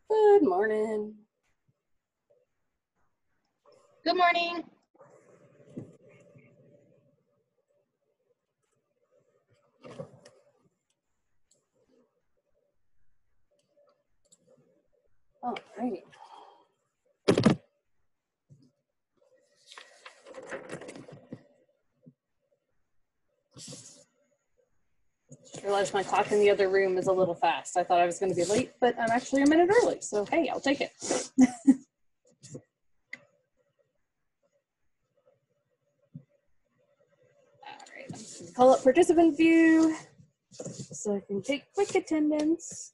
Good morning. Good morning. All right. Just realized my clock in the other room is a little fast. I thought I was going to be late, but I'm actually a minute early. So, hey, I'll take it. All right. I'm just going to call up participant view so I can take quick attendance.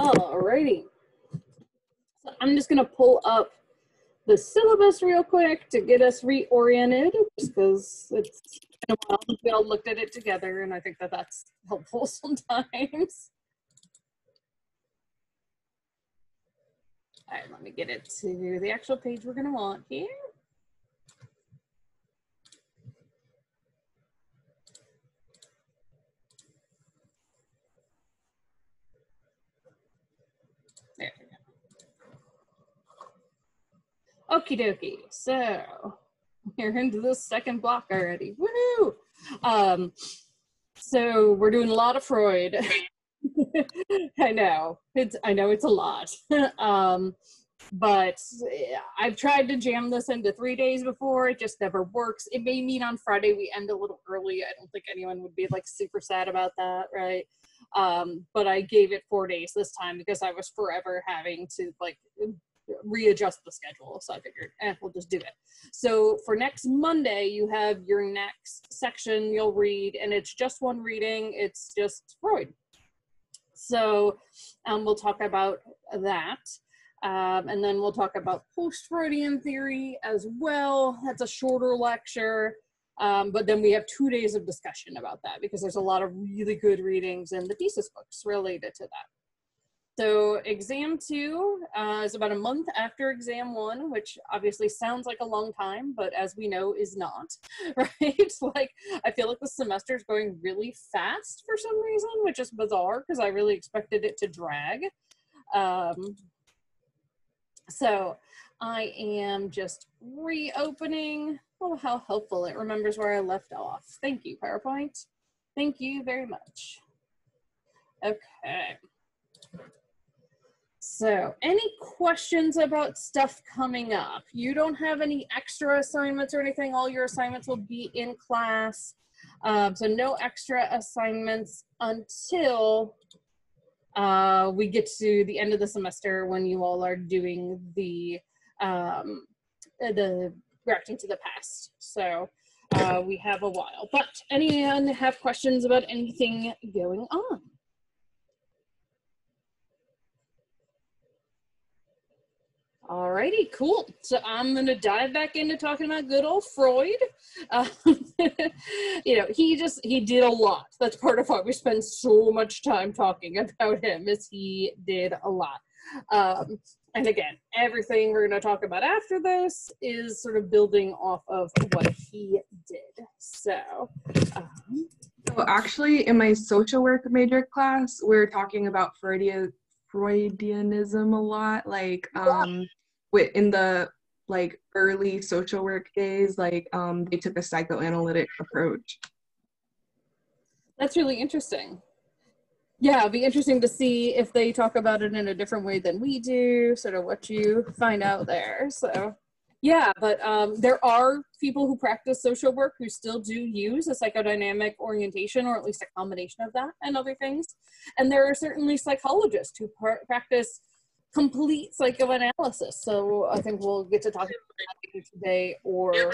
All righty. So I'm just going to pull up the syllabus real quick to get us reoriented, just because it's been a while since we all looked at it together, and I think that that's helpful sometimes. All right, let me get it to the actual page we're going to want here. There we go. Okie dokie. So we're into the second block already. Woohoo! So we're doing a lot of Freud. I know it's a lot. But I've tried to jam this into 3 days before. It just never works. It may mean on Friday we end a little early. I don't think anyone would be like super sad about that, right? But I gave it 4 days this time because I was forever having to like readjust the schedule. So I figured, we'll just do it. So for next Monday, you have your next section you'll read, and it's just one reading. It's just Freud. So we'll talk about that. And then we'll talk about post-Freudian theory as well. That's a shorter lecture. But then we have 2 days of discussion about that because there's a lot of really good readings in the thesis books related to that. So exam 2 is about a month after exam 1, which obviously sounds like a long time, but as we know is not, right? Like, I feel like the semester is going really fast for some reason, which is bizarre because I really expected it to drag. So I am just reopening. Oh, how helpful. It remembers where I left off. Thank you, PowerPoint. Thank you very much. Okay. So any questions about stuff coming up? You don't have any extra assignments or anything. All your assignments will be in class. So no extra assignments until we get to the end of the semester when you all are doing the reacting to the past. So we have a while. But anyone have questions about anything going on? Alrighty, cool. So I'm gonna dive back into talking about good old Freud. You know, he did a lot. That's part of why we spend so much time talking about him, is he did a lot. And again, everything we're gonna talk about after this is sort of building off of what he did. So actually in my social work major class, we're talking about Freudianism a lot, like in the like early social work days, like they took a psychoanalytic approach. That's really interesting. Yeah, it'd be interesting to see if they talk about it in a different way than we do, sort of what you find out there. So yeah, but there are people who practice social work who still do use a psychodynamic orientation, or at least a combination of that and other things. And there are certainly psychologists who practice complete psychoanalysis. So I think we'll get to talk about that today, or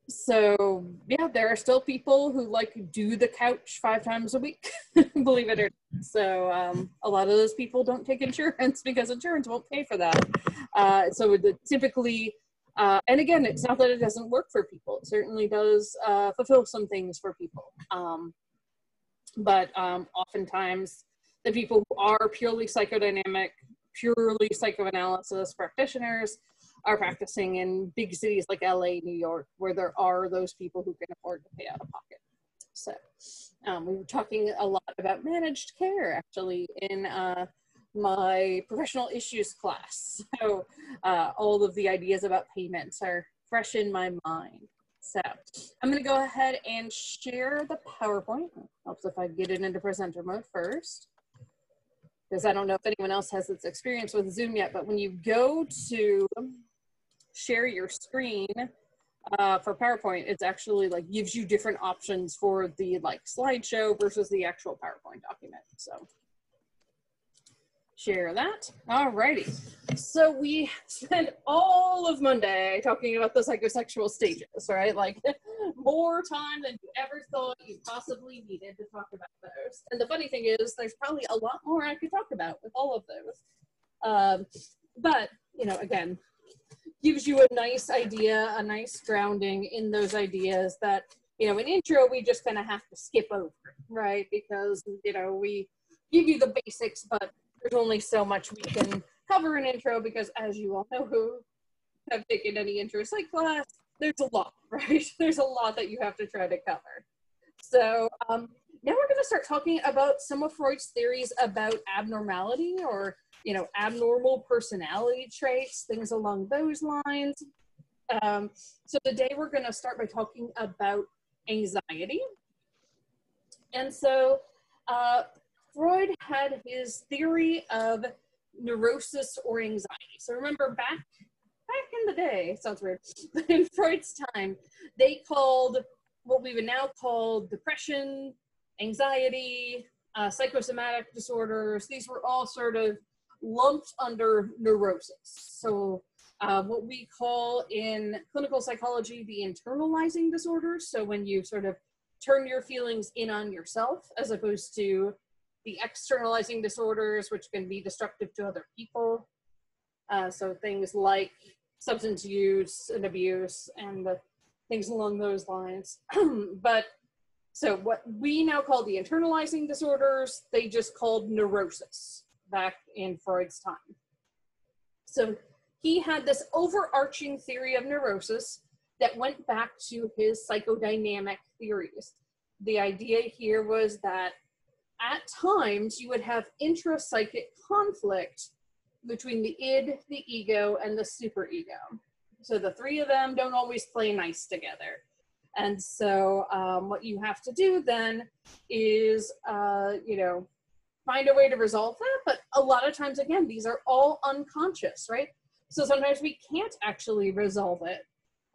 so yeah, there are still people who like do the couch 5 times a week, believe it or not. So a lot of those people don't take insurance because insurance won't pay for that. So typically, and again, it's not that it doesn't work for people. It certainly does fulfill some things for people. But oftentimes the people who are purely psychodynamic, purely psychoanalysis practitioners are practicing in big cities like LA, New York, where there are those people who can afford to pay out of pocket. So we were talking a lot about managed care actually in my professional issues class. So all of the ideas about payments are fresh in my mind. So I'm going to go ahead and share the PowerPoint. Helps if I get it into presenter mode first, because I don't know if anyone else has this experience with Zoom yet, but when you go to share your screen for PowerPoint, it's actually like gives you different options for the like slideshow versus the actual PowerPoint document. So share that. Alrighty. So we spent all of Monday talking about the psychosexual stages, right? Like more time than you ever thought you possibly needed to talk about those. And the funny thing is, there's probably a lot more I could talk about with all of those. But, you know, again, gives you a nice idea, a nice grounding in those ideas that, you know, in intro, we just kind of have to skip over, right? Because, you know, we give you the basics, but there's only so much we can cover in intro because, as you all know who have taken any intro psych class, there's a lot, right? There's a lot that you have to try to cover. So now we're going to start talking about some of Freud's theories about abnormality, or, you know, abnormal personality traits, things along those lines. So today we're going to start by talking about anxiety. And so Freud had his theory of neurosis or anxiety. So remember back in the day, sounds weird, but in Freud's time, they called what we would now call depression, anxiety, psychosomatic disorders. These were all sort of lumped under neurosis. So what we call in clinical psychology the internalizing disorders. So when you sort of turn your feelings in on yourself, as opposed to the externalizing disorders, which can be destructive to other people. So things like substance use and abuse and things along those lines. But so what we now call the internalizing disorders, they just called neurosis back in Freud's time. So he had this overarching theory of neurosis that went back to his psychodynamic theories. The idea here was that at times you would have intrapsychic conflict between the id, the ego, and the superego. So the three of them don't always play nice together. And so what you have to do then is, you know, find a way to resolve that. But a lot of times, again, these are all unconscious, right? So sometimes we can't actually resolve it.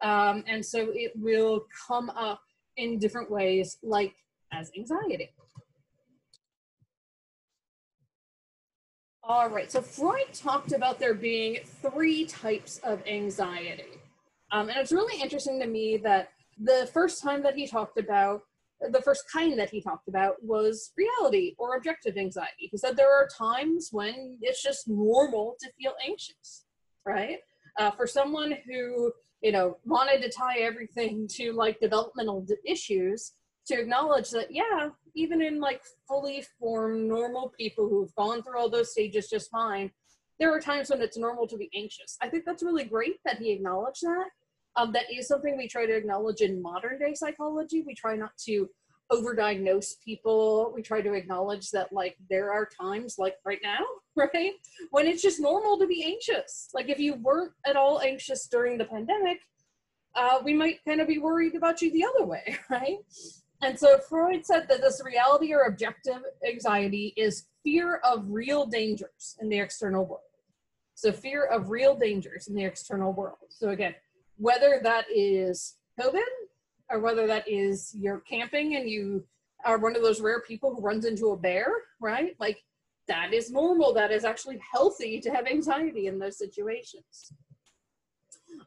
And so it will come up in different ways, like as anxiety. All right, so Freud talked about there being 3 types of anxiety. And it's really interesting to me that the first kind that he talked about was reality or objective anxiety. He said there are times when it's just normal to feel anxious, right? For someone who, you know, wanted to tie everything to like developmental issues, to acknowledge that, yeah, even in like fully formed normal people who've gone through all those stages just fine, there are times when it's normal to be anxious. I think that's really great that he acknowledged that. That is something we try to acknowledge in modern day psychology. We try not to overdiagnose people. We try to acknowledge that like there are times like right now, right, when it's just normal to be anxious. Like if you weren't at all anxious during the pandemic, we might kind of be worried about you the other way, right? And so Freud said that this reality or objective anxiety is fear of real dangers in the external world. So fear of real dangers in the external world. So again, whether that is COVID or whether that is you're camping and you are one of those rare people who runs into a bear, right? Like that is normal. That is actually healthy to have anxiety in those situations.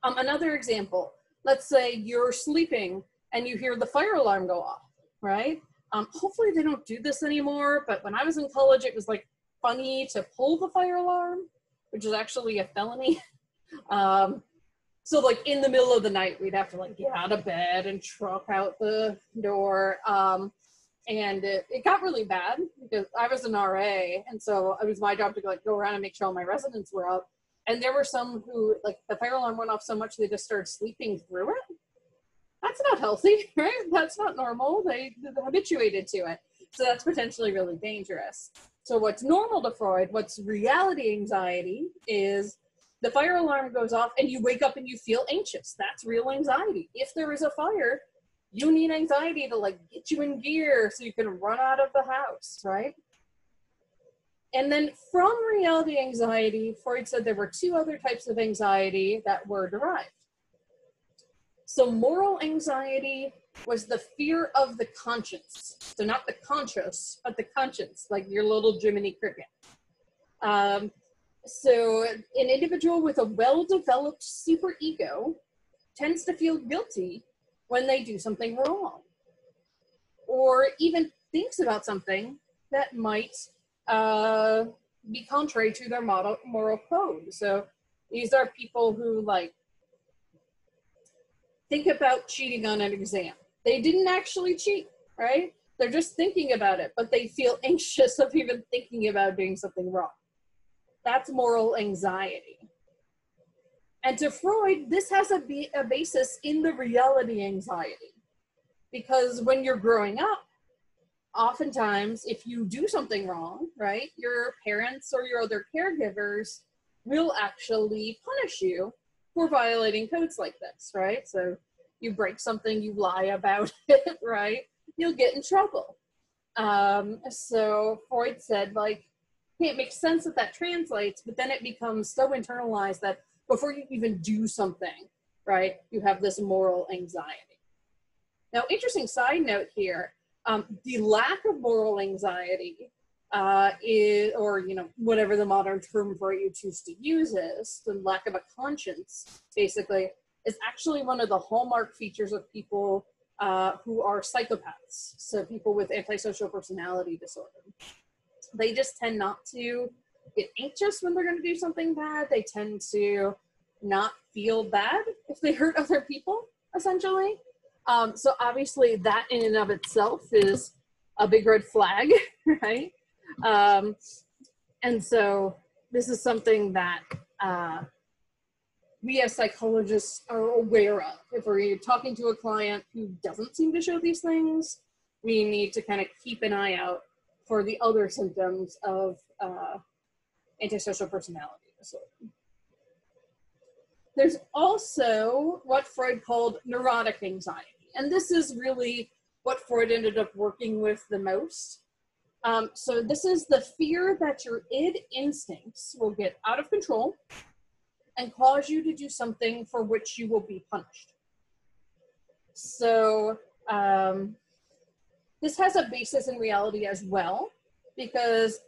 Another example, let's say you're sleeping and you hear the fire alarm go off, right? Hopefully they don't do this anymore, but when I was in college, it was like funny to pull the fire alarm, which is actually a felony. So like in the middle of the night, we'd have to like get out of bed and truck out the door. And it got really bad because I was an RA. And so it was my job to like go around and make sure all my residents were up. And there were some who like the fire alarm went off so much they just started sleeping through it. That's not healthy, right? That's not normal. They're habituated to it. So that's potentially really dangerous. So what's normal to Freud, what's reality anxiety is the fire alarm goes off and you wake up and you feel anxious. That's real anxiety. If there is a fire, you need anxiety to like get you in gear so you can run out of the house, right? And then from reality anxiety, Freud said there were two other types of anxiety that were derived. So moral anxiety was the fear of the conscience. So not the conscious, but the conscience, like your little Jiminy Cricket. So an individual with a well-developed superego tends to feel guilty when they do something wrong, or even thinks about something that might be contrary to their moral code. So these are people who like think about cheating on an exam. They didn't actually cheat, right? They're just thinking about it, but they feel anxious of even thinking about doing something wrong. That's moral anxiety. And to Freud, this has a basis in the reality anxiety. Because when you're growing up, oftentimes, if you do something wrong, right, your parents or your other caregivers will actually punish you for violating codes like this, right? So you break something, you lie about it, right? You'll get in trouble. So Freud said, like, it makes sense that that translates, but then it becomes so internalized that before you even do something, right, you have this moral anxiety. Now, interesting side note here, the lack of moral anxiety is, or, you know, whatever the modern term for it you choose to use is, the lack of a conscience, basically, is actually one of the hallmark features of people who are psychopaths. So people with antisocial personality disorder. They just tend not to get anxious when they're going to do something bad. They tend to not feel bad if they hurt other people, essentially. So obviously that in and of itself is a big red flag, right? And so this is something that we as psychologists are aware of. If we're talking to a client who doesn't seem to show these things, we need to kind of keep an eye out for the other symptoms of antisocial personality disorder. There's also what Freud called neurotic anxiety. And this is really what Freud ended up working with the most. So this is the fear that your id instincts will get out of control and cause you to do something for which you will be punished. So this has a basis in reality as well, because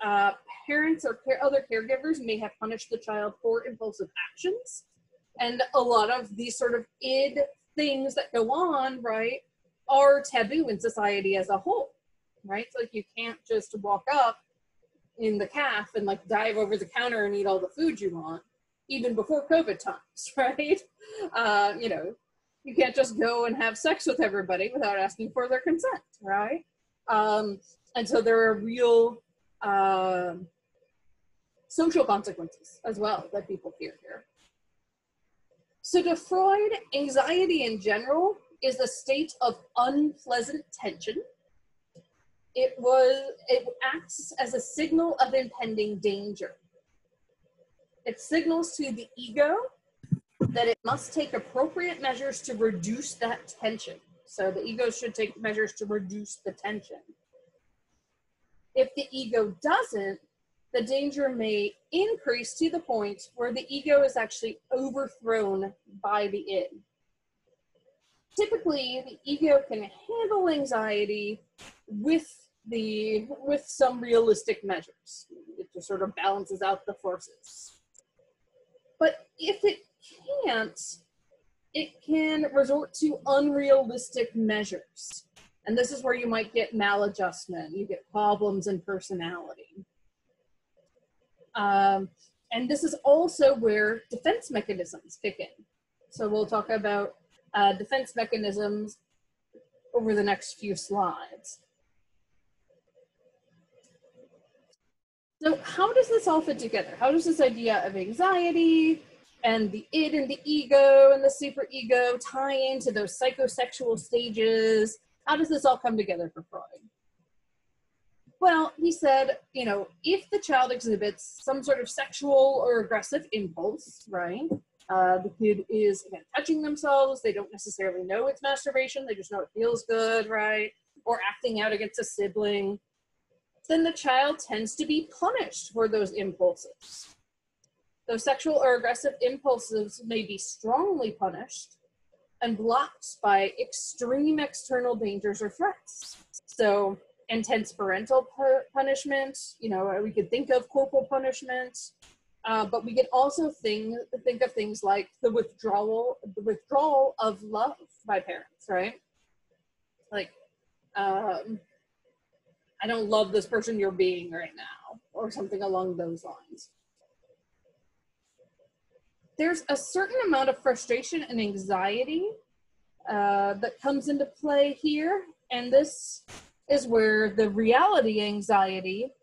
parents or other caregivers may have punished the child for impulsive actions. And a lot of these sort of id things that go on, right, are taboo in society as a whole, right? So like you can't just walk up in the calf and like dive over the counter and eat all the food you want, even before COVID times, right? You know, you can't just go and have sex with everybody without asking for their consent, right? And so there are real social consequences as well that people fear here. So to Freud, anxiety in general is a state of unpleasant tension it acts as a signal of impending danger. It signals to the ego that it must take appropriate measures to reduce that tension. So the ego should take measures to reduce the tension. If the ego doesn't, the danger may increase to the point where the ego is actually overthrown by the id. Typically, the ego can handle anxiety with some realistic measures. It just sort of balances out the forces. But if it can't, it can resort to unrealistic measures. And this is where you might get maladjustment, you get problems in personality. And this is also where defense mechanisms kick in. So we'll talk about defense mechanisms over the next few slides. So how does this all fit together? How does this idea of anxiety and the id and the ego and the superego tie into those psychosexual stages? How does this all come together for Freud? Well, he said, you know, if the child exhibits some sort of sexual or aggressive impulse, right? The kid is, again, touching themselves. They don't necessarily know it's masturbation. They just know it feels good, right? Or acting out against a sibling. Then the child tends to be punished for those impulses. Those sexual or aggressive impulses may be strongly punished and blocked by extreme external dangers or threats. So intense parental punishment, you know, we could think of corporal punishment, but we can also think of things like the withdrawal of love by parents, right? Like, I don't love this person you're being right now, or something along those lines. There's a certain amount of frustration and anxiety that comes into play here, and this is where the reality anxiety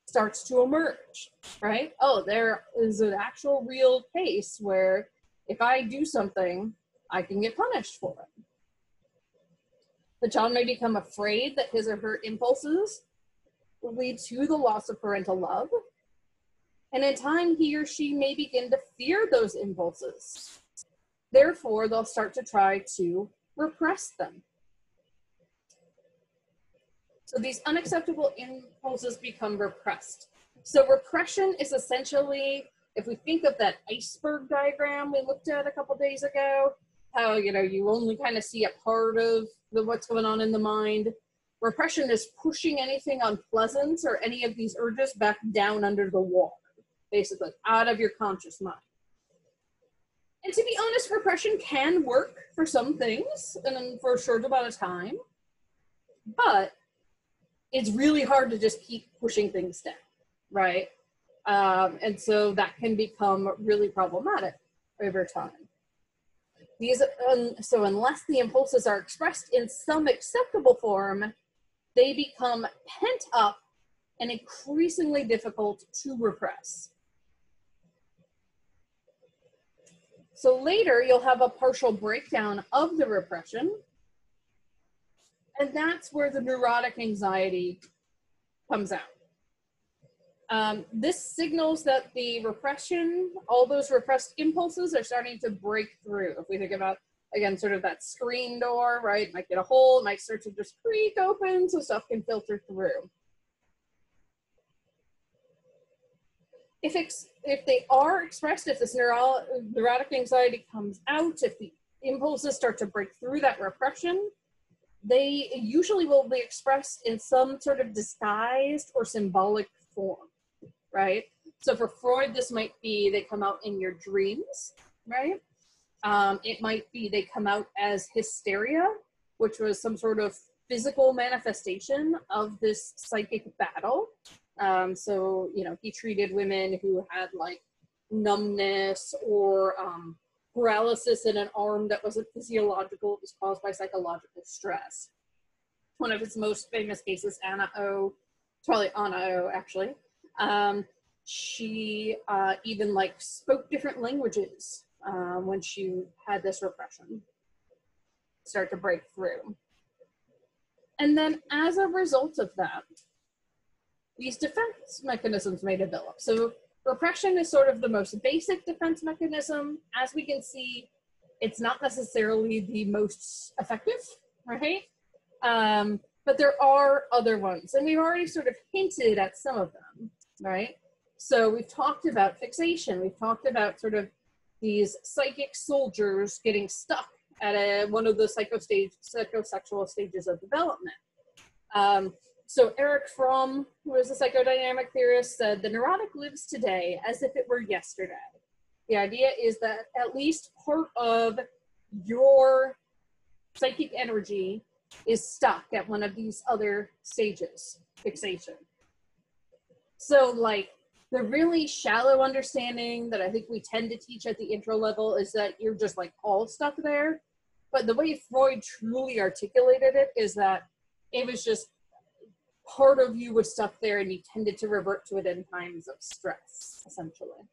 starts to emerge, right? Oh, there is an actual real case where if I do something, I can get punished for it. The child may become afraid that his or her impulses will lead to the loss of parental love. And in time, he or she may begin to fear those impulses. Therefore, they'll start to try to repress them. So these unacceptable impulses become repressed. So repression is essentially, if we think of that iceberg diagram we looked at a couple days ago, how, you know, you only kind of see a part of what's going on in the mind. Repression is pushing anything unpleasant or any of these urges back down under the water, basically, out of your conscious mind. And to be honest, repression can work for some things and for a short amount of time, but it's really hard to just keep pushing things down, right? And so that can become really problematic over time. So unless the impulses are expressed in some acceptable form, they become pent up and increasingly difficult to repress. So later, you'll have a partial breakdown of the repression, and that's where the neurotic anxiety comes out. This signals that the repression, all those repressed impulses are starting to break through. If we think about, again, sort of that screen door, right? It might get a hole, it might start to just creak open so stuff can filter through. If they are expressed, if this neurotic anxiety comes out, if the impulses start to break through that repression, they usually will be expressed in some sort of disguised or symbolic form, right? So for Freud, this might be they come out in your dreams, right? It might be they come out as hysteria, which was some sort of physical manifestation of this psychic battle. So, you know, he treated women who had like numbness or paralysis in an arm that wasn't physiological. It was caused by psychological stress. One of his most famous cases, Anna O, probably Anna O actually. She even like spoke different languages when she had this repression start to break through. And then as a result of that, these defense mechanisms may develop. So repression is sort of the most basic defense mechanism. As we can see, it's not necessarily the most effective, right? But there are other ones, and we've already sort of hinted at some of them, right? So we've talked about fixation. We've talked about sort of these psychic soldiers getting stuck at one of the psychosexual stages of development. So Erich Fromm, who is a psychodynamic theorist, said the neurotic lives today as if it were yesterday. The idea is that at least part of your psychic energy is stuck at one of these other stages, fixation. So like the really shallow understanding that I think we tend to teach at the intro level is that you're just like all stuck there. But the way Freud truly articulated it is that it was just part of you was stuck there and you tended to revert to it in times of stress, essentially.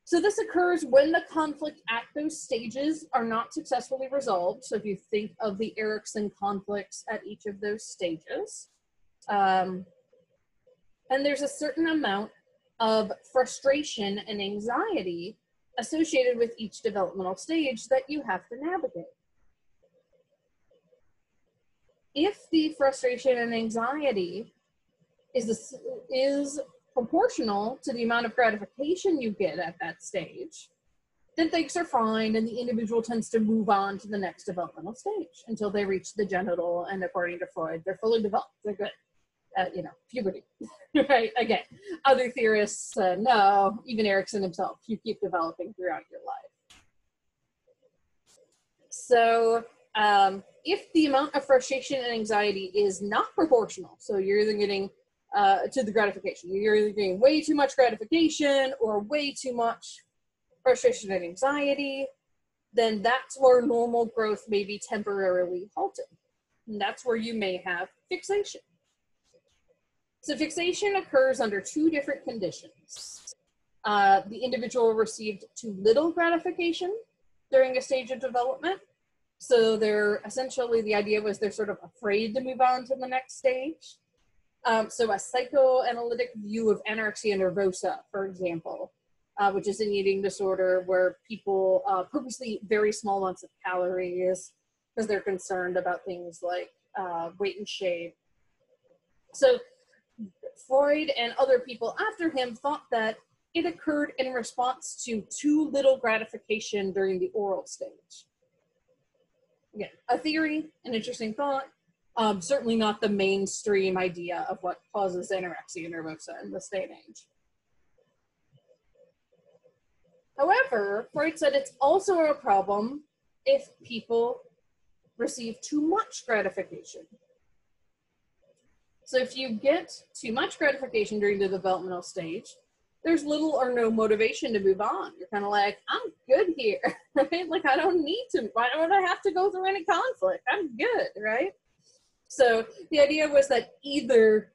So this occurs when the conflict at those stages are not successfully resolved. So if you think of the Erikson conflicts at each of those stages, and there's a certain amount of frustration and anxiety associated with each developmental stage that you have to navigate. If the frustration and anxiety is proportional to the amount of gratification you get at that stage, then things are fine and the individual tends to move on to the next developmental stage until they reach the genital, and according to Freud, they're fully developed, they're good. Puberty, right? Again, other theorists said, no, even Erikson himself, you keep developing throughout your life. So if the amount of frustration and anxiety is not proportional, so you're either getting to the gratification, you're either getting way too much gratification or way too much frustration and anxiety, then that's where normal growth may be temporarily halted. And that's where you may have fixation. So fixation occurs under two different conditions. The individual received too little gratification during a stage of development. So they're essentially, the idea was they're sort of afraid to move on to the next stage. So a psychoanalytic view of anorexia nervosa, for example, which is an eating disorder where people purposely eat very small amounts of calories because they're concerned about things like weight and shape. So Freud and other people after him thought that it occurred in response to too little gratification during the oral stage. Again, a theory, an interesting thought, certainly not the mainstream idea of what causes anorexia nervosa in this day and age. However, Freud said it's also a problem if people receive too much gratification. So if you get too much gratification during the developmental stage, there's little or no motivation to move on. You're kind of like, I'm good here, right? Like, I don't need to, why don't I have to go through any conflict? I'm good, right? So the idea was that either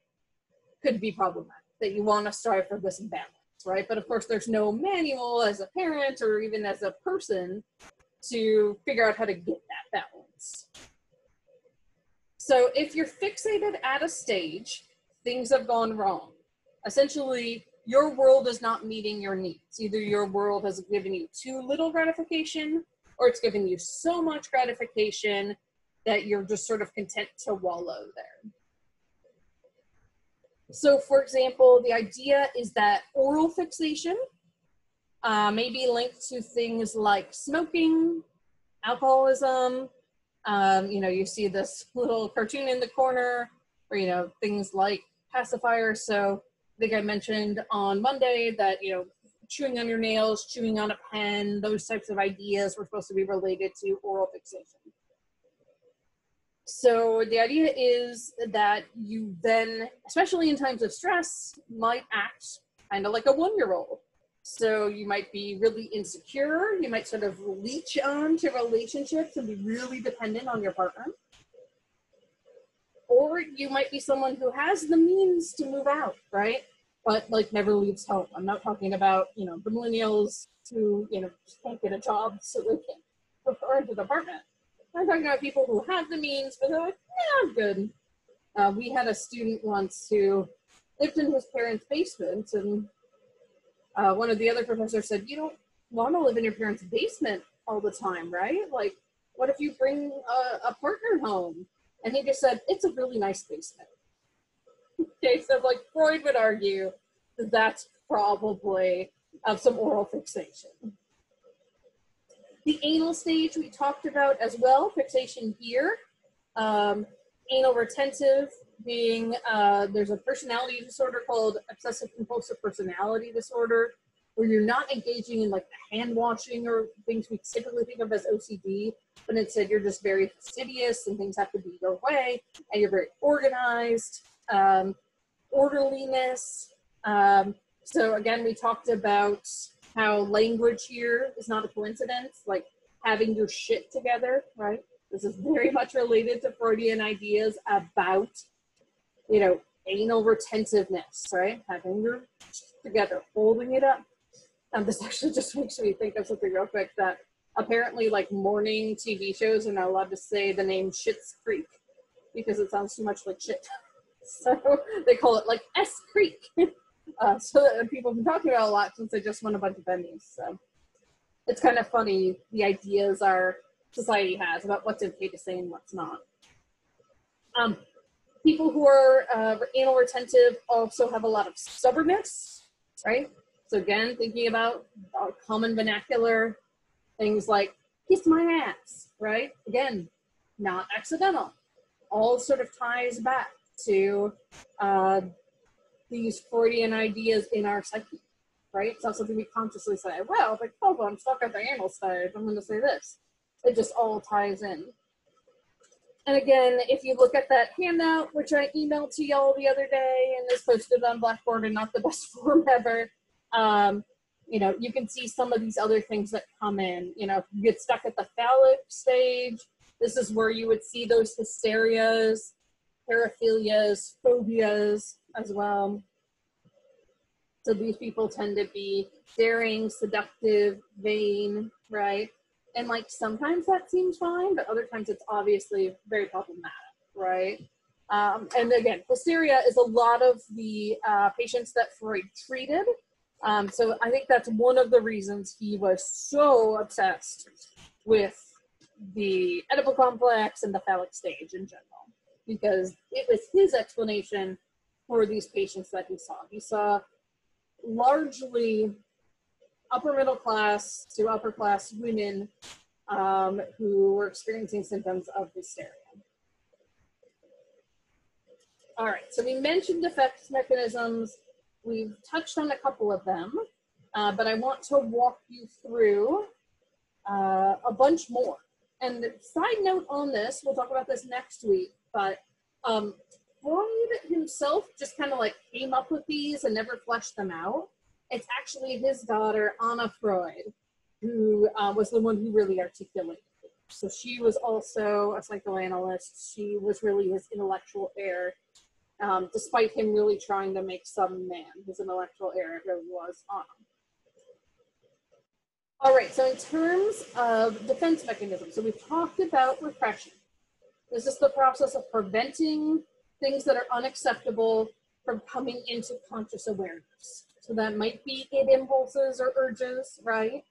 could be problematic, that you want to strive for this balance, right? But of course, there's no manual as a parent or even as a person to figure out how to get that balance. So if you're fixated at a stage, things have gone wrong. Essentially, your world is not meeting your needs. Either your world has given you too little gratification, or it's given you so much gratification that you're just sort of content to wallow there. So for example, the idea is that oral fixation may be linked to things like smoking, alcoholism. You see this little cartoon in the corner, or, things like pacifiers. So I think I mentioned on Monday that, chewing on your nails, chewing on a pen, those types of ideas were supposed to be related to oral fixation. So the idea is that you then, especially in times of stress, might act kind of like a 1-year-old. So you might be really insecure. You might sort of leech on to relationships and be really dependent on your partner. Or you might be someone who has the means to move out, right? But like never leaves home. I'm not talking about, the millennials who, just can't get a job so they can prefer into the apartment. I'm talking about people who have the means, but they're like, yeah, I'm good. We had a student once who lived in his parents' basement, and one of the other professors said, you don't want to live in your parents' basement all the time, right? Like, what if you bring a partner home? And he just said, it's a really nice basement. Okay, so like Freud would argue that that's probably some oral fixation. The anal stage we talked about as well, fixation here. Anal retentive being, there's a personality disorder called obsessive compulsive personality disorder, where you're not engaging in like the hand washing or things we typically think of as OCD, but instead you're just very fastidious and things have to be your way, and you're very organized. Orderliness. So again, we talked about how language here is not a coincidence, like having your shit together, right? This is very much related to Freudian ideas about, you know, anal retentiveness, right? Having your shit together, holding it up. This actually just makes me think of something real quick, that apparently like morning TV shows are not allowed to say the name Schitt's Creek because it sounds too much like shit. So they call it like S Creek. So that people have been talking about a lot since they just won a bunch of Emmys. So it's kind of funny the ideas our society has about what's okay to say and what's not. People who are anal retentive also have a lot of stubbornness, right? So again, thinking about common vernacular, things like kiss my ass, right? Again, not accidental. All sort of ties back to these Freudian ideas in our psyche, right? It's not something we consciously say, well, like, oh, I'm stuck at the anal stage, I'm going to say this. It just all ties in. And again, if you look at that handout, which I emailed to y'all the other day and is posted on Blackboard and not the best form ever, you know, you can see some of these other things that come in. You know, if you get stuck at the phallic stage, this is where you would see those hysterias, paraphilias, phobias as well. So these people tend to be daring, seductive, vain, right? And like sometimes that seems fine, but other times it's obviously very problematic, right? And again, hysteria is a lot of the patients that Freud treated. So I think that's one of the reasons he was so obsessed with the Oedipal complex and the phallic stage in general, because it was his explanation for these patients that he saw. He saw largely upper middle class to upper class women who were experiencing symptoms of hysteria. All right, so we mentioned defense mechanisms. We've touched on a couple of them, but I want to walk you through a bunch more. And side note on this, we'll talk about this next week, but Freud himself just kind of like came up with these and never fleshed them out. It's actually his daughter, Anna Freud, who was the one who really articulated it. So she was also a psychoanalyst. She was really his intellectual heir, despite him really trying to make some man. His intellectual heir, it really was Anna. All right, so in terms of defense mechanisms, so we've talked about repression. This is the process of preventing things that are unacceptable from coming into conscious awareness. So that might be id impulses or urges, right?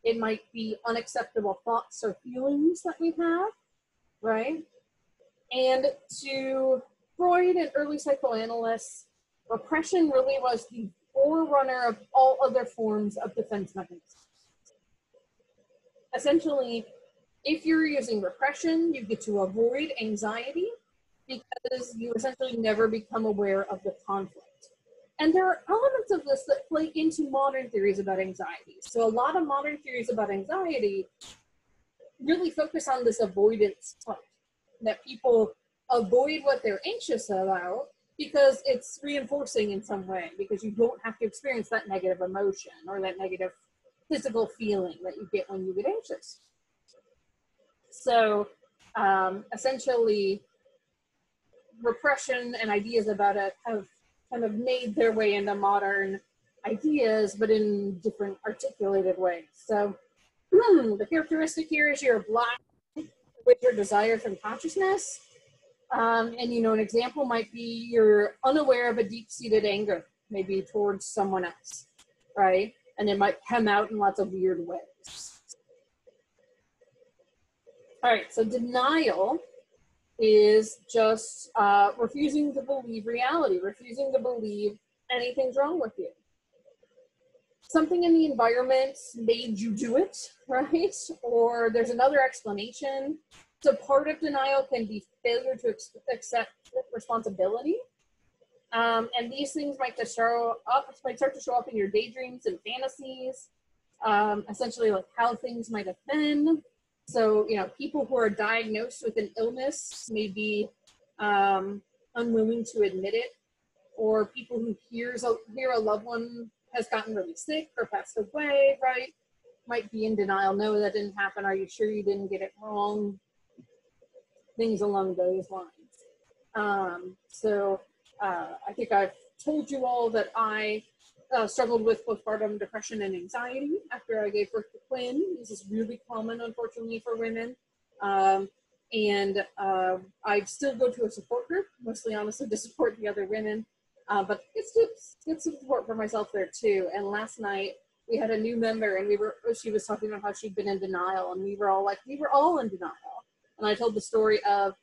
It might be unacceptable thoughts or feelings that we have, right? And to Freud and early psychoanalysts, repression really was the forerunner of all other forms of defense mechanisms. Essentially, if you're using repression, you get to avoid anxiety because you essentially never become aware of the conflict. And there are elements of this that play into modern theories about anxiety. So a lot of modern theories about anxiety really focus on this avoidance part, that people avoid what they're anxious about because it's reinforcing in some way, because you don't have to experience that negative emotion or that negative physical feeling that you get when you get anxious. So essentially, repression and ideas about it have kind of made their way into modern ideas, but in different articulated ways. So the characteristic here is you're blind with your desires and consciousness. And, you know, an example might be you're unaware of a deep-seated anger, maybe towards someone else, right? And it might come out in lots of weird ways. All right, so denial is just refusing to believe reality, refusing to believe anything's wrong with you. Something in the environment made you do it, right? Or there's another explanation. So part of denial can be failure to accept responsibility. And these things might start to show up in your daydreams and fantasies, essentially like how things might have been. So, you know, people who are diagnosed with an illness may be unwilling to admit it, or people who hear a loved one has gotten really sick or passed away, right? Might be in denial. No, that didn't happen. Are you sure you didn't get it wrong? Things along those lines. I think I've told you all that I struggled with postpartum depression and anxiety after I gave birth to twins. This is really common, unfortunately, for women. I still go to a support group, mostly honestly to support the other women, but get some support for myself there too. And last night we had a new member, and she was talking about how she'd been in denial, and we were all in denial. And I told the story of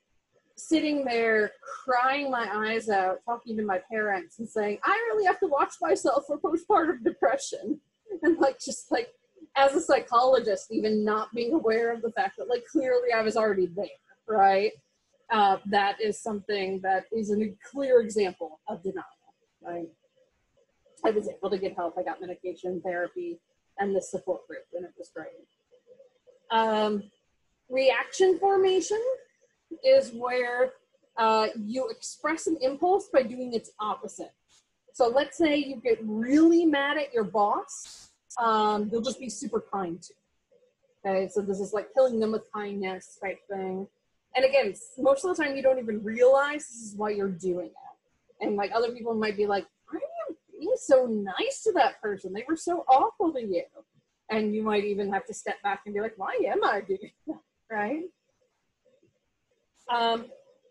sitting there crying my eyes out, talking to my parents and saying, I really have to watch myself for postpartum depression. And just as a psychologist, even not being aware of the fact that clearly I was already there, right? That is something that is a clear example of denial, right? I was able to get help. I got medication, therapy, and the support group, and it was great. Reaction formation is where you express an impulse by doing its opposite. So let's say you get really mad at your boss, you'll just be super kind to. Okay, so this is like killing them with kindness type thing. And again, most of the time you don't even realize this is why you're doing it. And other people might be like, why are you being so nice to that person? They were so awful to you. And you might even have to step back and be like, why am I doing that, right?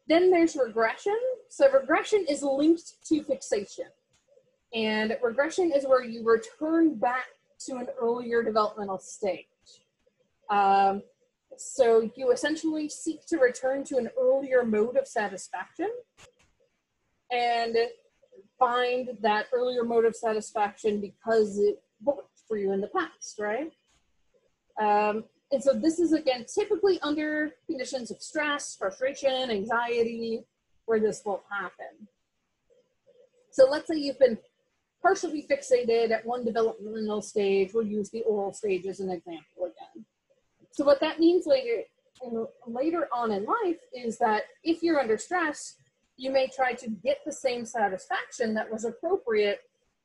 Then there's regression. So regression is linked to fixation. And regression is where you return back to an earlier developmental stage. So you essentially seek to return to an earlier mode of satisfaction and find that earlier mode of satisfaction because it worked for you in the past, right? And so this is, again, typically under conditions of stress, frustration, anxiety, where this will happen. So let's say you've been partially fixated at one developmental stage. We'll use the oral stage as an example again. So what that means later on in life is that if you're under stress, you may try to get the same satisfaction that was appropriate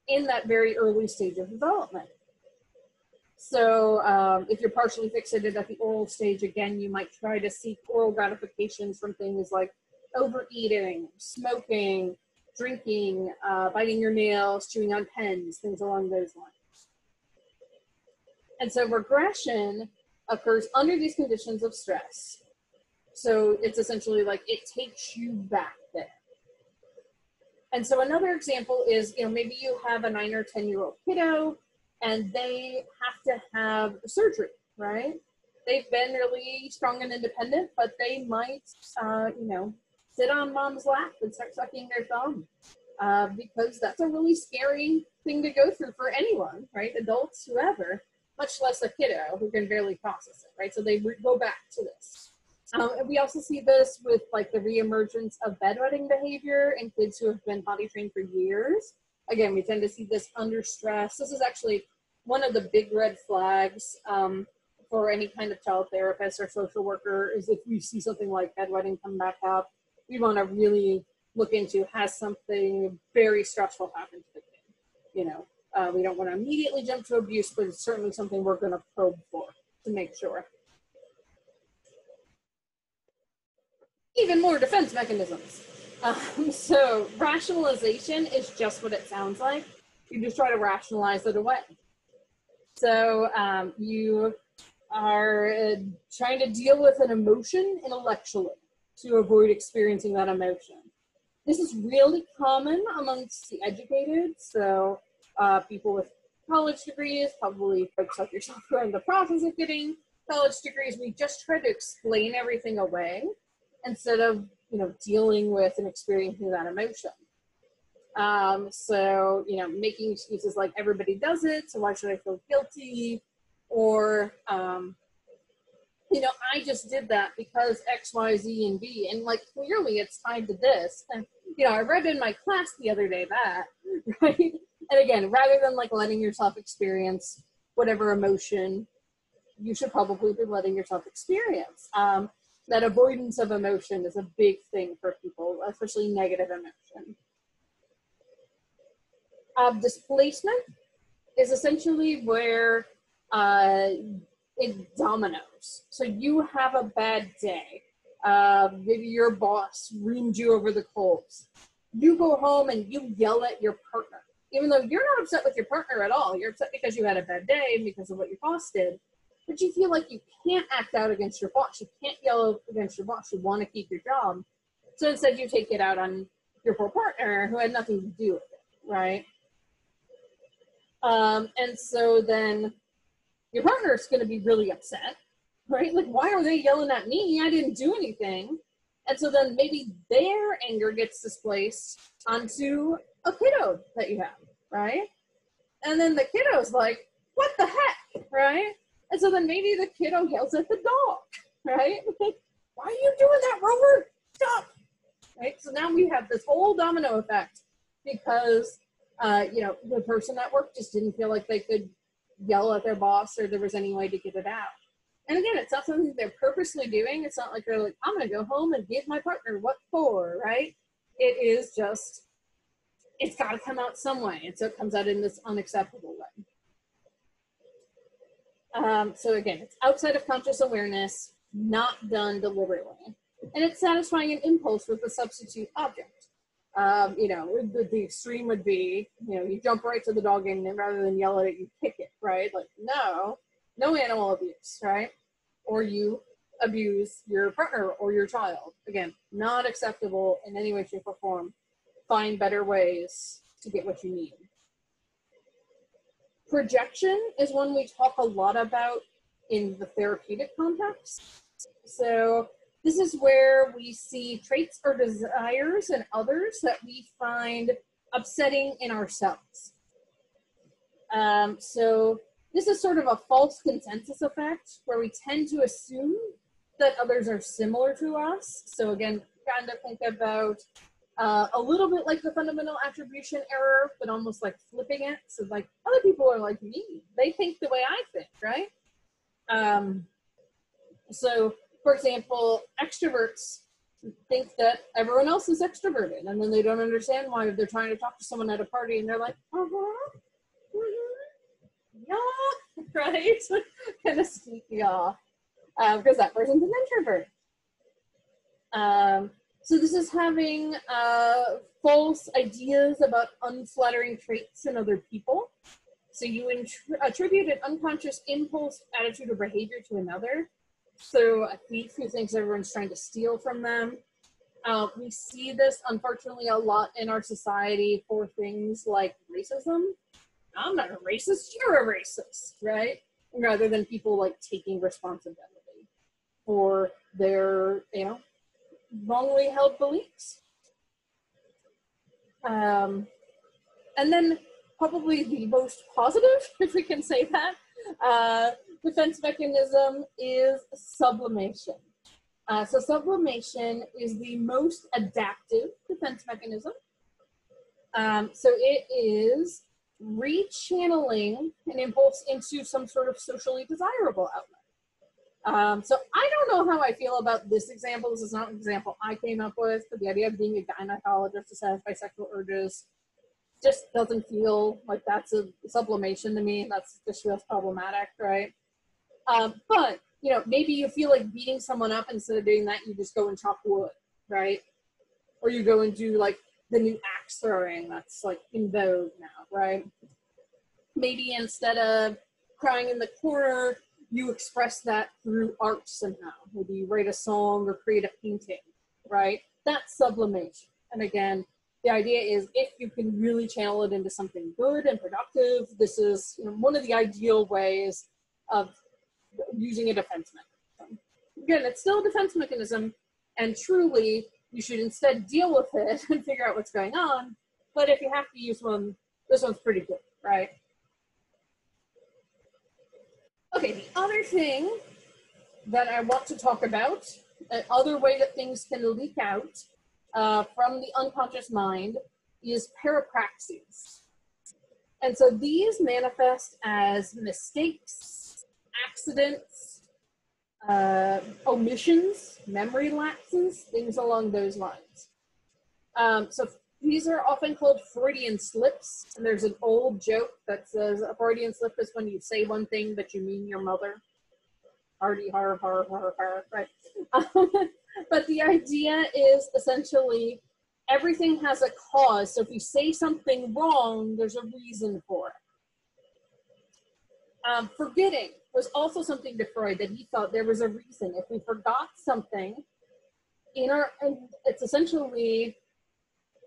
in that very early stage of development. So if you're partially fixated at the oral stage, again, you might try to seek oral gratifications from things like overeating, smoking, drinking, biting your nails, chewing on pens, things along those lines. And so regression occurs under these conditions of stress. So it's essentially like it takes you back there. And so another example is, maybe you have a 9 or 10-year-old kiddo and they have to have surgery, right? They've been really strong and independent, but they might, sit on mom's lap and start sucking their thumb because that's a really scary thing to go through for anyone, right? Adults, whoever, much less a kiddo who can barely process it, right? So they go back to this. And we also see this with the reemergence of bedwetting behavior in kids who have been potty trained for years. Again, we tend to see this under stress. This is actually one of the big red flags for any kind of child therapist or social worker is if we see something like bedwetting come back up, we want to really look into, has something very stressful happened to the kid? We don't want to immediately jump to abuse, but it's certainly something we're going to probe for to make sure. Even more defense mechanisms. So rationalization is just what it sounds like. You just try to rationalize it away. So you are trying to deal with an emotion intellectually. to avoid experiencing that emotion. This is really common amongst the educated, so people with college degrees, probably folks like yourself who are in the process of getting college degrees, we just try to explain everything away instead of, you know, dealing with and experiencing that emotion. So, you know, making excuses like everybody does it, so why should I feel guilty? Or, you know, I just did that because X, Y, Z, and B, and like clearly it's tied to this. And, you know, I read in my class the other day that, right? And again, rather than like letting yourself experience whatever emotion you should probably be letting yourself experience. That avoidance of emotion is a big thing for people, especially negative emotion. Displacement is essentially where it dominoes. So you have a bad day. Maybe your boss reamed you over the coals. You go home and you yell at your partner, even though you're not upset with your partner at all. You're upset because you had a bad day and because of what your boss did. But you feel like you can't act out against your boss. You can't yell against your boss. You want to keep your job. So instead you take it out on your poor partner who had nothing to do with it, right? And so then your partner is going to be really upset, right? Like, why are they yelling at me? I didn't do anything. And so then maybe their anger gets displaced onto a kiddo that you have, right? And then the kiddo's like, what the heck, right? And so then maybe the kiddo yells at the dog, right? Like, why are you doing that, Rover? Stop, right? So now we have this whole domino effect because, you know, the person at work just didn't feel like they could yell at their boss or there was any way to get it out. And again, it's not something they're purposely doing. It's not like they're like, I'm going to go home and give my partner what for, right? It is just, it's got to come out some way. And so it comes out in this unacceptable way. So again, it's outside of conscious awareness, not done deliberately. And it's satisfying an impulse with a substitute object. You know, the extreme would be, you know, you jump right to the dog and rather than yell at it, you kick it, right? Like, no animal abuse, right? Or you abuse your partner or your child. Again, not acceptable in any way, shape, or form. Find better ways to get what you need. Projection is one we talk a lot about in the therapeutic context. So this is where we see traits or desires in others that we find upsetting in ourselves. So this is sort of a false consensus effect where we tend to assume that others are similar to us. So again, kind of think about a little bit like the fundamental attribution error, but almost like flipping it. So like, other people are like me. They think the way I think, right? So for example, extroverts think that everyone else is extroverted, and then they don't understand why they're trying to talk to someone at a party and they're like, yeah, right? Kind of sneaky off because that person's an introvert. So this is having false ideas about unflattering traits in other people. So you attribute an unconscious impulse, attitude, or behavior to another. So a thief who thinks everyone's trying to steal from them. We see this, unfortunately, a lot in our society for things like racism. I'm not a racist, you're a racist, right? Rather than people like taking responsibility for their, you know, wrongly held beliefs. And then probably the most positive, if we can say that, defense mechanism is sublimation. So sublimation is the most adaptive defense mechanism. So it is rechanneling an impulse into some sort of socially desirable outlet. So I don't know how I feel about this example. This is not an example I came up with, but the idea of being a gynecologist to satisfy sexual urges just doesn't feel like that's a sublimation to me. That's just feels problematic, right? But, you know, maybe you feel like beating someone up. Instead of doing that, you just go and chop wood, right? Or you go and do like the new axe throwing that's like in vogue now, right? Maybe instead of crying in the corner, you express that through art somehow. Maybe you write a song or create a painting. right? That's sublimation. And again, the idea is if you can really channel it into something good and productive, this is, you know, one of the ideal ways of using a defense mechanism. Again, it's still a defense mechanism, and truly, you should instead deal with it and figure out what's going on. But if you have to use one, this one's pretty good, right? Okay, the other thing that I want to talk about, another way that things can leak out from the unconscious mind, is parapraxies. And so these manifest as mistakes, accidents, omissions, memory lapses, things along those lines. So these are often called Freudian slips. And there's an old joke that says a Freudian slip is when you say one thing, but you mean your mother. Hardy, har, har, har, har, right? But the idea is essentially everything has a cause. So if you say something wrong, there's a reason for it. Forgetting was also something to Freud that he thought there was a reason. If we forgot something, and it's essentially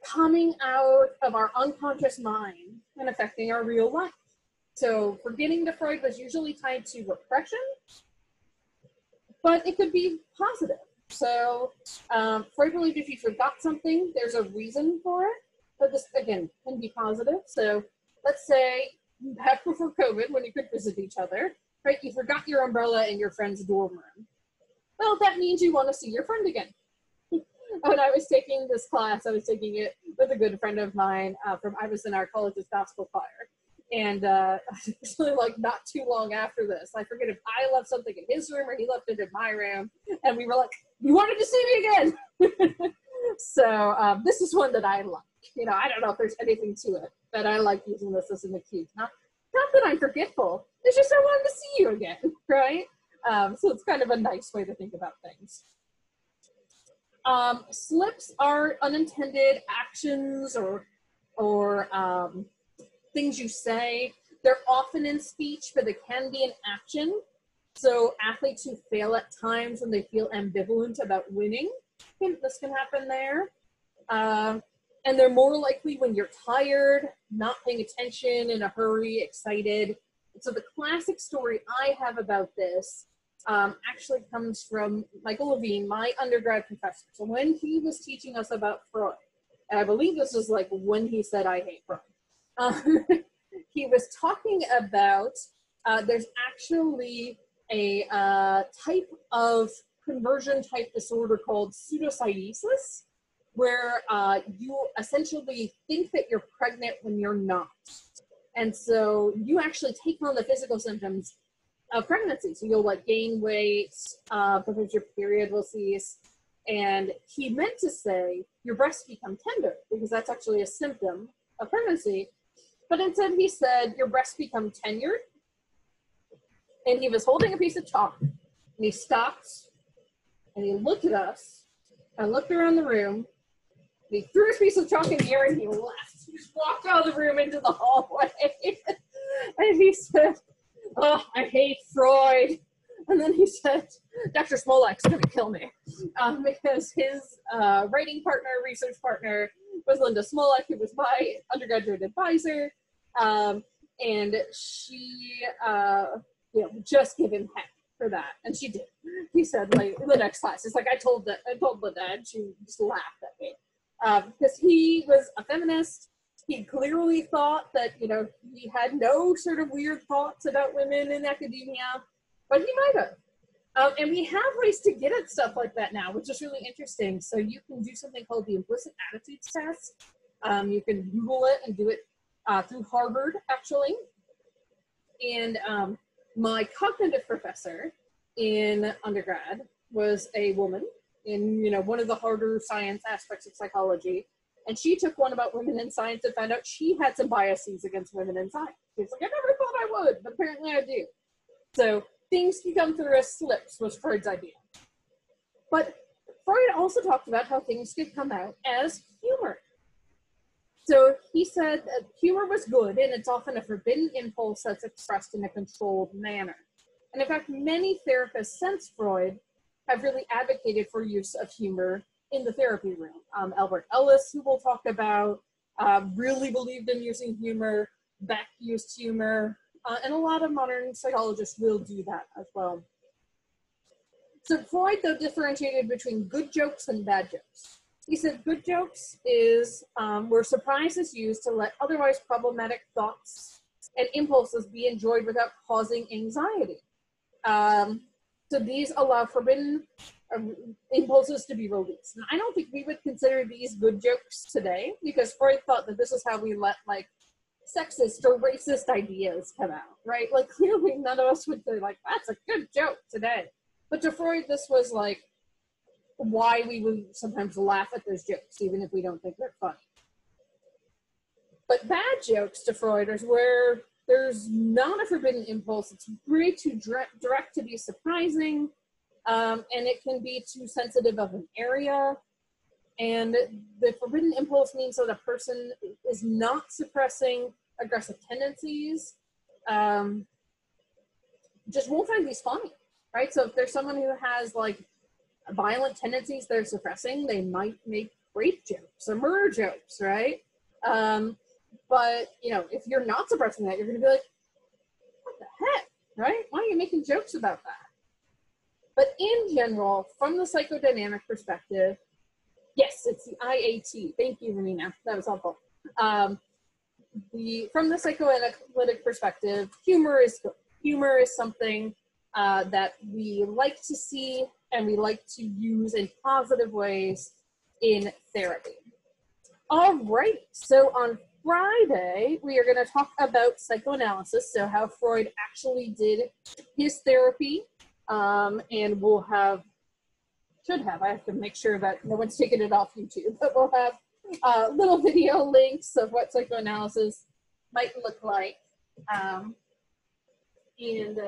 coming out of our unconscious mind and affecting our real life. So forgetting to Freud was usually tied to repression, but it could be positive. So Freud believed if you forgot something, there's a reason for it, but this, again, can be positive. So let's say back before COVID, when you could visit each other, right, you forgot your umbrella in your friend's dorm room. Well, that means you want to see your friend again. When I was taking this class, I was taking it with a good friend of mine I was in our college's gospel choir. And actually, like, not too long after this, I forget if I left something in his room or he left it in my room. And we were like, you wanted to see me again. So this is one that I like. You know, I don't know if there's anything to it, but I like using this as an excuse. Not that I'm forgetful. It's just I wanted to see you again, right? So it's kind of a nice way to think about things. Slips are unintended actions or things you say. They're often in speech, but they can be in action. So athletes who fail at times when they feel ambivalent about winning, this can happen there. And they're more likely when you're tired, not paying attention, in a hurry, excited. So the classic story I have about this actually comes from Michael Levine, my undergrad professor. So when he was teaching us about Freud, and I believe this was like when he said, I hate Freud. He was talking about, there's actually a type of conversion type disorder called pseudocyesis, where you essentially think that you're pregnant when you're not. And so you actually take on the physical symptoms of pregnancy. So you'll like gain weight, because your period will cease. And he meant to say your breasts become tender, because that's actually a symptom of pregnancy. But instead he said your breasts become tenured. And he was holding a piece of chalk, and he stopped and he looked at us and looked around the room. And he threw his piece of chalk in the air and he left. He just walked out of the room into the hallway. And he said, oh, I hate Freud. And then he said, Dr. Smolak's going to kill me. Because his writing partner, research partner, was Linda Smolak, who was my undergraduate advisor. And she, just gave him heck for that. And she did. He said, like, in the next class, it's like, I told Linda, and she just laughed at me. Because he was a feminist. He clearly thought that, he had no sort of weird thoughts about women in academia, but he might have. And we have ways to get at stuff like that now, which is really interesting. So you can do something called the implicit attitudes test. You can Google it and do it through Harvard, actually. And my cognitive professor in undergrad was a woman in, one of the harder science aspects of psychology. And she took one about women in science and found out she had some biases against women in science. She's like, I never thought I would, but apparently I do. So things can come through as slips was Freud's idea. But Freud also talked about how things could come out as humor. So he said that humor was good, and it's often a forbidden impulse that's expressed in a controlled manner. And in fact, many therapists since Freud have really advocated for use of humor in the therapy room. Albert Ellis, who we'll talk about, really believed in using humor. Beck used humor, and a lot of modern psychologists will do that as well. So Freud, though, differentiated between good jokes and bad jokes. He said good jokes is where surprise is used to let otherwise problematic thoughts and impulses be enjoyed without causing anxiety. So these allow forbidden impulses to be released. And I don't think we would consider these good jokes today, because Freud thought that this is how we let like sexist or racist ideas come out, right? Like clearly none of us would say like, that's a good joke today. But to Freud, this was like why we would sometimes laugh at those jokes, even if we don't think they're funny. But bad jokes to Freud is where there's not a forbidden impulse. It's way too direct to be surprising, and it can be too sensitive of an area. And the forbidden impulse means that a person is not suppressing aggressive tendencies, just won't find these funny, right? So if there's someone who has like violent tendencies they're suppressing, they might make rape jokes or murder jokes, right? But, you know, if you're not suppressing that, you're going to be like, what the heck, right? Why are you making jokes about that? But in general, from the psychodynamic perspective, yes, it's the IAT. Thank you, Ramina. That was helpful. From the psychoanalytic perspective, humor is something that we like to see and we like to use in positive ways in therapy. All right, so on Friday, we are going to talk about psychoanalysis, so how Freud actually did his therapy, and should have, I have to make sure that no one's taken it off YouTube, but we'll have little video links of what psychoanalysis might look like, and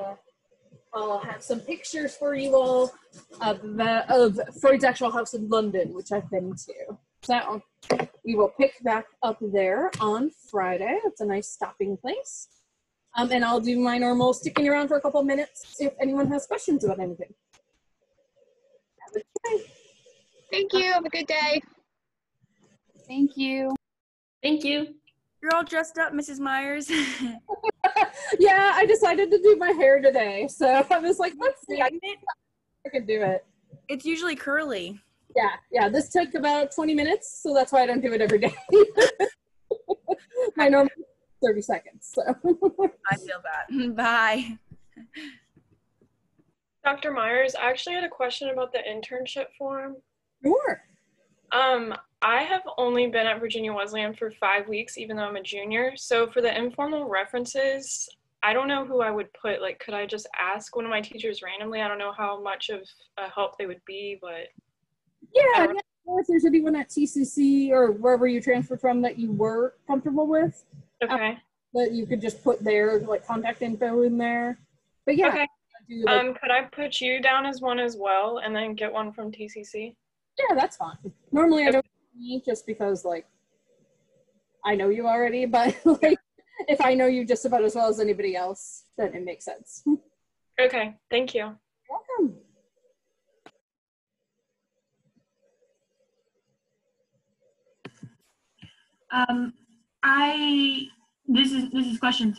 I'll have some pictures for you all of Freud's actual house in London, which I've been to. So we will pick back up there on Friday. It's a nice stopping place. And I'll do my normal sticking around for a couple minutes if anyone has questions about anything. Have a good day. Thank you. Have a good day. Thank you. Thank you. You're all dressed up, Mrs. Myers. Yeah, I decided to do my hair today. So I was like, let's see, I can do it. It's usually curly. Yeah, this took about 20 minutes, so that's why I don't do it every day. My normal 30 seconds, so. I feel that. Bye. Dr. Myers, I actually had a question about the internship form. Sure. I have only been at Virginia Wesleyan for 5 weeks, even though I'm a junior. So for the informal references, I don't know who I would put. Like, could I just ask one of my teachers randomly? I don't know how much of a help they would be, but. Yeah, if there's anyone at TCC or wherever you transferred from that you were comfortable with. Okay. That you could just put their like contact info in there. But yeah. Okay. Could I put you down as one as well and then get one from TCC? Yeah, that's fine. Normally I don't just because like I know you already, but like if I know you just about as well as anybody else, then it makes sense. Okay, thank you. Welcome. This is questions.